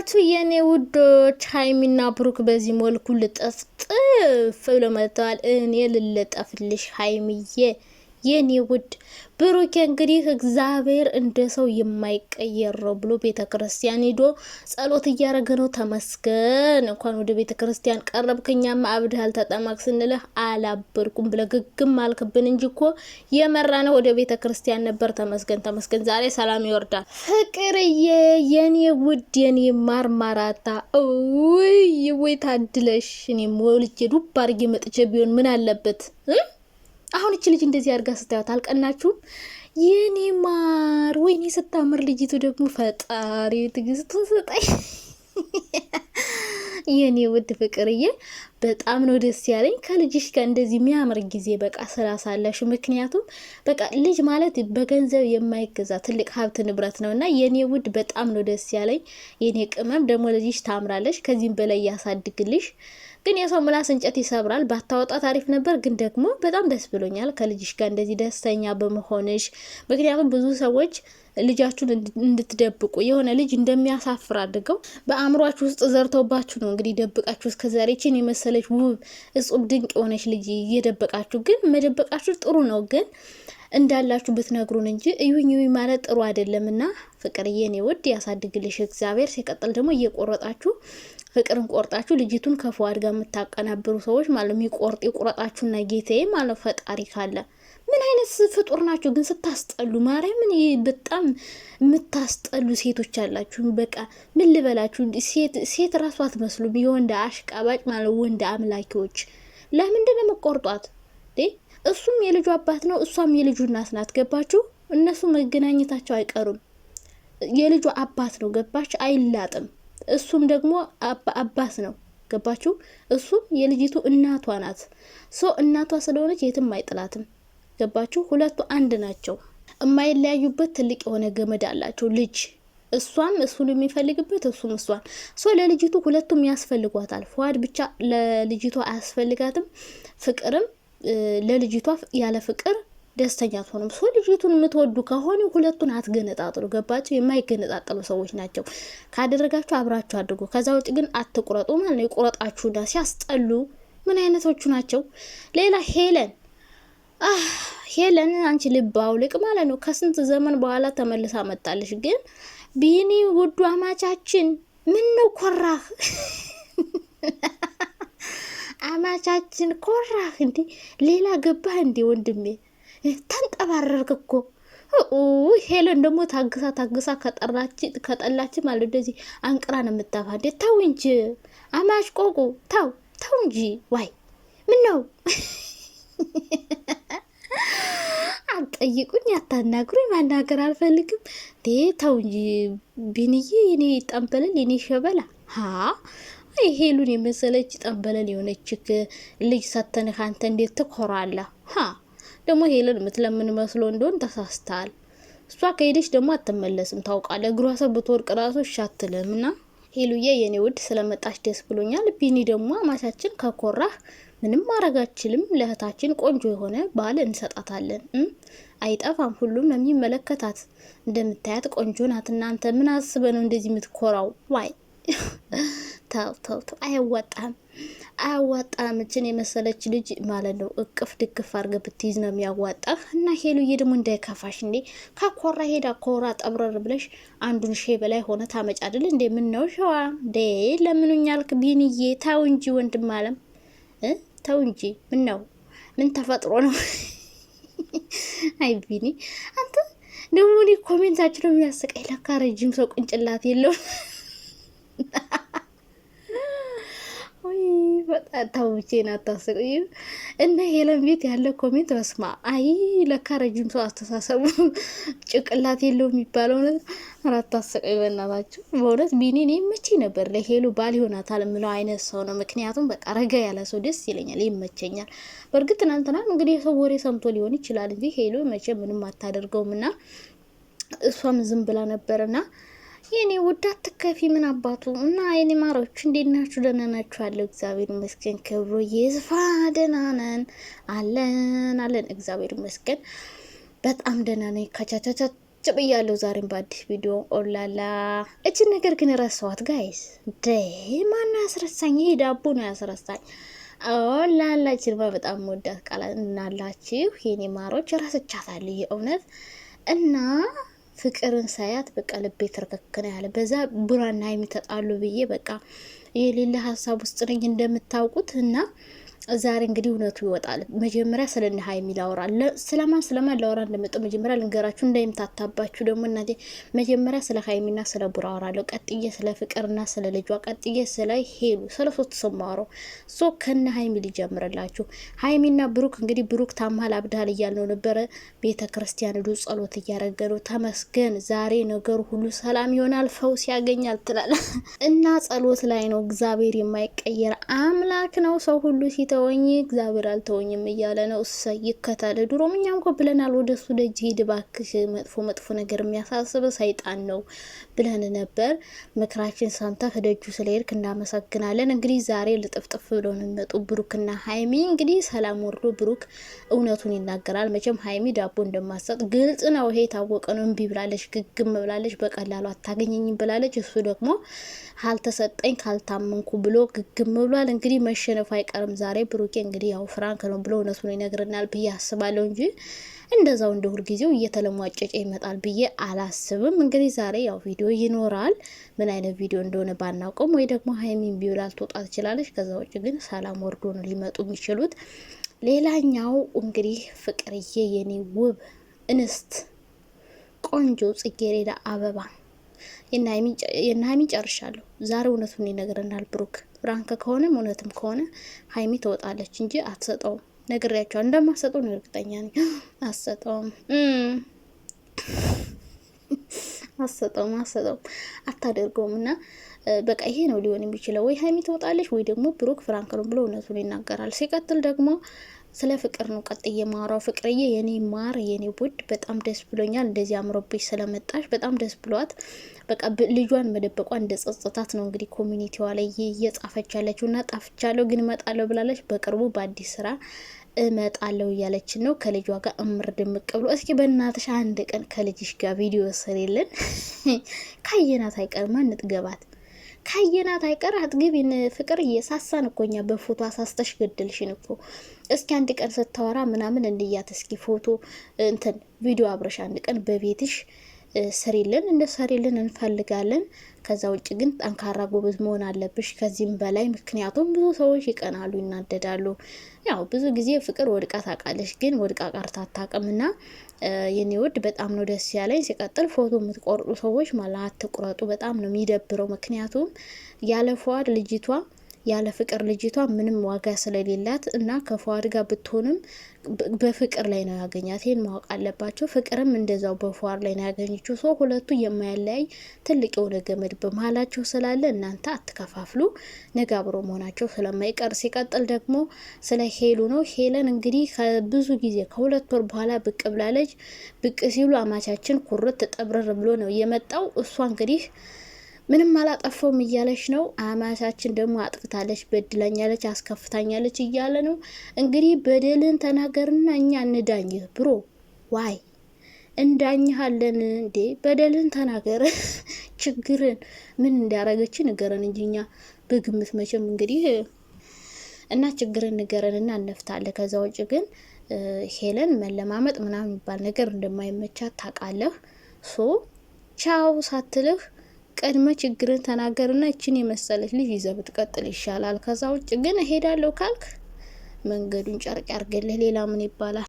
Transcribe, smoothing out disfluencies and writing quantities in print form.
ናችሁ የኔ ውዶች? ሃይሚና ብሩክ በዚህ መልኩ ልጠፍጥፍ ብለው መጥተዋል። እኔ ልለጠፍልሽ ሃይሚዬ የኔ ውድ። ብሩክ እንግዲህ እግዚአብሔር እንደ ሰው የማይቀየር ነው ብሎ ቤተክርስቲያን ሄዶ ጸሎት እያረገ ነው። ተመስገን እንኳን ወደ ቤተክርስቲያን ቀረብከኛማ አብድሃል ተጠማቅ ስንልህ አላበርኩም ብለ ግግም አልክብን እንጂ እኮ የመራ ነው ወደ ቤተክርስቲያን ነበር። ተመስገን ተመስገን። ዛሬ ሰላም ይወርዳል። ፍቅርዬ የኔ ውድ የኔ ማርማራታ ወይ ታድለሽ። እኔ ሞልቼ ዱብ አድርጌ መጥቼ ቢሆን ምን አለበት? አሁን እቺ ልጅ እንደዚህ አድርጋ ስታዩት አልቀናችሁም? የኔ ማር ወይኔ ስታምር ልጅቱ ደግሞ ፈጣሪ ትግስቱን ስጠኝ። የኔ ውድ ፍቅርዬ በጣም ነው ደስ ያለኝ ከልጅሽ ጋር እንደዚህ የሚያምር ጊዜ በቃ ስላሳለሽ። ምክንያቱም በቃ ልጅ ማለት በገንዘብ የማይገዛ ትልቅ ሀብት ንብረት ነውና የኔ ውድ በጣም ነው ደስ ያለኝ። የኔ ቅመም ደግሞ ልጅሽ ታምራለሽ፣ ከዚህም በላይ ያሳድግልሽ። ግን የሰው ምላስ እንጨት ይሰብራል። ባታወጣ ታሪፍ ነበር። ግን ደግሞ በጣም ደስ ብሎኛል ከልጅሽ ጋር እንደዚህ ደስተኛ በመሆንሽ። ምክንያቱም ብዙ ሰዎች ልጃችሁን እንድትደብቁ የሆነ ልጅ እንደሚያሳፍር አድርገው በአእምሯችሁ ውስጥ ዘርተውባችሁ ነው እንግዲህ ደብቃችሁ እስከዛሬችን የመሰለች ውብ እጹብ ድንቅ የሆነች ልጅ እየደበቃችሁ። ግን መደበቃችሁ ጥሩ ነው፣ ግን እንዳላችሁ ብትነግሩን እንጂ እዩኝ ማለት ጥሩ አይደለምና ፍቅርዬ እኔ ውድ ያሳድግልሽ እግዚአብሔር። ሲቀጥል ደግሞ እየቆረጣችሁ ፍቅርን ቆርጣችሁ ልጅቱን ከፈዋድ ጋር የምታቀናብሩ ሰዎች ማለት የሚቆርጥ ይቆረጣችሁና ጌታዬ ማለት ፈጣሪ ካለ ምን አይነት ፍጡር ናችሁ ግን ስታስጠሉ። ማርያምን በጣም የምታስጠሉ ሴቶች አላችሁ። በቃ ምን ልበላችሁ፣ ሴት ራሷ አትመስሉም። የወንድ አሽቃባጭ ማለት ወንድ አምላኪዎች። ለምንድን ነው የምትቆርጧት? እሱም የልጁ አባት ነው፣ እሷም የልጁ እናት ናት። ገባችሁ? እነሱ መገናኘታቸው አይቀሩም። የልጁ አባት ነው፣ ገባች? አይላጥም። እሱም ደግሞ አባት ነው፣ ገባችሁ? እሱም የልጅቱ እናቷ ናት። እናቷ ስለሆነች የትም አይጥላትም። ገባችሁ? ሁለቱ አንድ ናቸው። የማይለያዩበት ትልቅ የሆነ ገመድ አላቸው። ልጅ እሷም እሱን የሚፈልግበት እሱም እሷን። ለልጅቱ ሁለቱም ያስፈልጓታል። ፈዋድ ብቻ ለልጅቷ አያስፈልጋትም። ፍቅርም ለልጅቷ ያለ ፍቅር ደስተኛ አትሆንም። ልጅቱን የምትወዱ ከሆነ ሁለቱን አትገነጣጥሉ። ገባችሁ? የማይገነጣጥሉ ሰዎች ናቸው። ካደረጋችሁ አብራችሁ አድርጉ። ከዛ ውጭ ግን አትቁረጡ ማለት ነው። የቁረጣችሁና ሲያስጠሉ ምን አይነቶቹ ናቸው? ሌላ ሄለን አንቺ ልብ አውልቅ ማለት ነው። ከስንት ዘመን በኋላ ተመልሳ መጣለሽ። ግን ቢኒ ውዱ አማቻችን ምን ነው ኮራህ? አማቻችን ኮራህ እንዴ? ሌላ ገባህ እንዴ ወንድሜ? ተንጠባረርክ እኮ። ሄለን ደግሞ ታግሳ ከጠላች ማለት እንደዚህ አንቅራ ነው የምታፋ። እንዴ ተው እንጂ አማች ቆቁ ተው እንጂ። ዋይ ምን ነው አትጠይቁኝ፣ አታናግሩኝ፣ ማናገር አልፈልግም። ተው እንጂ ቢንዬ፣ የኔ ጠንበለል፣ የኔ ሸበላ። ሄሉን የመሰለች ጠንበለል የሆነች ልጅ ሰተንህ አንተ እንዴት ትኮራለህ? ደግሞ ሄለን የምትለምን መስሎ እንደሆን ተሳስተሃል። እሷ ከሄደች ደግሞ አትመለስም ታውቃለህ። እግሯ ሰብ ብትወርቅ ራሱ እሻትልም እና ሄሉዬ የኔ ውድ ስለመጣች ደስ ብሎኛል። ቢኒ ደግሞ አማቻችን ከኮራህ ምንም ማድረግ አችልም። ለእህታችን ቆንጆ የሆነ ባል እንሰጣታለን። አይጠፋም፣ ሁሉም ነው የሚመለከታት። እንደምታያት ቆንጆ ናት። እናንተ ምን አስበ ነው እንደዚህ የምትኮራው? ዋይ ተው አያዋጣም። እችን የመሰለች ልጅ ማለት ነው እቅፍ ድግፍ አድርገህ ብትይዝ ነው የሚያዋጣህ። እና ሄሉዬ ደግሞ እንዳይከፋሽ እንዴ፣ ካኮራ ሄዳ ኮራ ጠብረር ብለሽ አንዱን ሼ በላይ ሆነ ታመጫድል እንዴ? ምን ነው ሸዋ እንዴ? ለምኑኛልክ ቢንዬ? ተው እንጂ ወንድም አለም ተው እንጂ። ምን ነው? ምን ተፈጥሮ ነው? አይ ቢኒ አንተ ደግሞ እኔ ኮሜንታችሁ ነው የሚያስቀኝ። ለካ ረጅም ሰው ቅንጭላት የለውም። በጣም ታውቼና ታስቀይ እና ሄለን ቤት ያለ ኮሜንት በስማ አይ ለካ ረጅም ሰው አስተሳሰቡ ጭቅላት የለው የሚባለው ነው። አራት ታስቀይ በእናታችሁ። በእውነት ቢኒኔ መቼ ነበር ለሄሉ ባል ይሆናታል የምለው አይነት ሰው ነው። ምክንያቱም በቃ ረጋ ያለ ሰው ደስ ይለኛል፣ ይመቸኛል። በእርግጥ ትናንትና እንግዲህ የሰው ወሬ ሰምቶ ሊሆን ይችላል እንጂ ሄሉ መቼ ምንም አታደርገውምና እሷም ዝም ብላ ነበርና የኔ ውድ አትከፊ፣ ምን አባቱ እና የኔ ማሮች እንዴት ናችሁ? ደህና ናችሁ? አለው እግዚአብሔር ይመስገን፣ ክብሩ ይስፋ። ደህና ነን አለን እግዚአብሔር ይመስገን። በጣም ደህና ነኝ። ከቻቻቻ ብያለሁ ዛሬም በአዲስ ቪዲዮ ኦላላ። እችን ነገር ግን ረሳዋት ጋይስ። ማን ያስረሳኝ? ይሄ ዳቦ ነው ያስረሳኝ። ኦላላ እችንማ በጣም ወዳት ቃል እናላችሁ የኔ ማሮች። ረስቻታለሁ የእውነት እና ፍቅርን ሳያት በቃ ልቤ ተርከከነ ያለ። በዛ ቡራና ሀይሚ ተጣሉ ብዬ በቃ የሌለ ሀሳብ ውስጥ ነኝ እንደምታውቁት። እና ዛሬ እንግዲህ እውነቱ ይወጣል። መጀመሪያ ስለነ ሀይሚ ላወራ ስለማን ላወራ እንደመጣሁ መጀመሪያ ልንገራችሁ እንዳይምታታባችሁ ደግሞ እናቴ። መጀመሪያ ስለ ሀይሚና ስለ ቡራ አወራለሁ። ቀጥዬ ስለ ፍቅርና ስለ ልጇ፣ ቀጥዬ ስለ ሄሉ፣ ስለ ሶስት ሰው ማወራው ሶ ከነ ሀይሚ ሊጀምርላችሁ። ሀይሚና ብሩክ እንግዲህ ብሩክ ታማል አብዳል እያልነው ነበረ። ቤተ ክርስቲያን ሄዶ ጸሎት እያረገ ነው። ተመስገን ዛሬ ነገሩ ሁሉ ሰላም ይሆናል፣ ፈውስ ያገኛል ትላለ እና ጸሎት ላይ ነው። እግዚአብሔር የማይቀየር አምላክ ነው። ሰው ሁሉ ተወኝ እግዚአብሔር አልተወኝም እያለ ነው። እሰይ ይከታለ። ድሮም እኛም እኮ ብለናል፣ ወደሱ ደጅ ሂድ እባክሽ፣ መጥፎ ነገር የሚያሳስብ ሰይጣን ነው ብለን ነበር። ምክራችን ሰምታ ከደጁ ስለሄድክ እናመሰግናለን። እንግዲህ ዛሬ ልጥፍጥፍ ብለው ነው የሚመጡ ብሩክና ሀይሚ። እንግዲህ ሰላም ወርዶ ብሩክ እውነቱን ይናገራል። መቼም ሀይሚ ዳቦ እንደማሰጥ ግልጽ ነው። ይሄ የታወቀ ነው። እምቢ ብላለች፣ ግግም ብላለች፣ በቀላሉ አታገኘኝም ብላለች። እሱ ደግሞ ካልተሰጠኝ ካልታመንኩ ብሎ ግግም ብሏል። እንግዲህ መሸነፉ አይቀርም ዛሬ። ብሩኬ እንግዲህ ያው ፍራንክ ነው ብሎ እውነቱን ይነግረናል ብዬ አስባለሁ እንጂ እንደዛው እንደ ሁልጊዜው እየተለሟጨጨ ይመጣል ብዬ አላስብም። እንግዲህ ዛሬ ያው ቪዲዮ ይኖራል። ምን አይነት ቪዲዮ እንደሆነ ባናውቅም ወይ ደግሞ ሀይሚን ቢውላል ትወጣ ትችላለች። ከዛ ውጭ ግን ሰላም ወርዶ ነው ሊመጡ የሚችሉት። ሌላኛው እንግዲህ ፍቅርዬ የኔ ውብ እንስት ቆንጆ ጽጌረዳ አበባ የና ሀይሚ ጨርሻለሁ። ዛሬ እውነቱን ይነግረናል ብሩክ። ፍራንክ ከሆነም እውነትም ከሆነ ሀይሚ ትወጣለች እንጂ አትሰጠውም። ነግሬያቸዋለሁ እንደማትሰጠው ነው እርግጠኛ ነኝ። አትሰጠውም አታደርገውም። እና በቃ ይሄ ነው ሊሆን የሚችለው። ወይ ሀይሚ ትወጣለች ወይ ደግሞ ብሩክ ፍራንክ ነው ብሎ እውነቱን ይናገራል። ሲቀጥል ደግሞ ስለ ፍቅር ነው ቀጥዬ ማራው። ፍቅርዬ የኔ ማር የኔ ውድ በጣም ደስ ብሎኛል። እንደዚህ አምሮብሽ ስለመጣሽ በጣም ደስ ብሏት በቃ ልጇን መደበቋ እንደ ጸጸታት ነው እንግዲህ ኮሚኒቲዋ ላይ እየጻፈች ያለችው። እና ጣፍቻለሁ ግን እመጣለሁ ብላለች። በቅርቡ በአዲስ ስራ እመጣለሁ እያለች ነው ከልጇ ጋር እምር ድምቅ ብሎ። እስኪ በእናትሽ አንድ ቀን ከልጅሽ ጋር ቪዲዮ ስሪልን። ካየናት አይቀርማ እንጥገባት ካየናት አይቀር አትግቢን። ፍቅር እየሳሳን እኮ እኛ በፎቶ አሳስተሽ ገደልሽን እኮ። እስኪ አንድ ቀን ስታወራ ምናምን እንያት እስኪ ፎቶ እንትን ቪዲዮ አብረሽ አንድ ቀን በቤትሽ ስሪልን፣ እንደ ሰሪልን እንፈልጋለን። ከዛ ውጭ ግን ጠንካራ ጎበዝ መሆን አለብሽ ከዚህም በላይ። ምክንያቱም ብዙ ሰዎች ይቀናሉ፣ ይናደዳሉ። ያው ብዙ ጊዜ ፍቅር ወድቃ ታውቃለች፣ ግን ወድቃ ቀርታ አታውቅምና የኔ ውድ በጣም ነው ደስ ያለኝ። ሲቀጥል ፎቶ የምትቆርጡ ሰዎች ማለት አትቁረጡ፣ በጣም ነው የሚደብረው። ምክንያቱም ያለ ፏድ ልጅቷ ያለ ፍቅር ልጅቷ ምንም ዋጋ ስለሌላት እና ከፏድ ጋር ብትሆንም በፍቅር ላይ ነው ያገኛት። ይሄን ማወቅ አለባቸው። ፍቅርም እንደዛው በፏድ ላይ ነው ያገኘችው። ሰው ሁለቱ የማያለያይ ትልቅ የሆነ ገመድ በመሀላቸው ስላለ እናንተ አትከፋፍሉ። ነገ አብሮ መሆናቸው ስለማይቀር። ሲቀጥል ደግሞ ስለ ሄሉ ነው። ሄለን እንግዲህ ከብዙ ጊዜ ከ2 ወር በኋላ ብቅ ብላለች። ብቅ ሲሉ አማቻችን ኩርት ጠብረር ብሎ ነው የመጣው። እሷ እንግዲህ ምንም አላጠፋውም እያለች ነው። አማቻችን ደግሞ አጥፍታለች፣ በድላኛለች፣ አስከፍታኛለች እያለ ነው። እንግዲህ በደልን ተናገርና እኛ እንዳኝህ ብሮ ዋይ እንዳኝሃለን እንዴ። በደልን ተናገር፣ ችግርን ምን እንዳረገች ንገረን እንጂ እኛ በግምት መቼም እንግዲህ እና ችግርን ንገረንና እንፍታለን። ከዛ ውጭ ግን ሄለን መለማመጥ ምናምን የሚባል ነገር እንደማይመቻት ታውቃለህ። ሶ ቻው ሳትልህ ቀድመ ችግርን ተናገርና እችን የመሰለች ልጅ ይዘህ ብትቀጥል ይሻላል። ከዛ ውጭ ግን እሄዳለሁ ካልክ መንገዱን ጨርቅ ያርገልህ። ሌላ ምን ይባላል?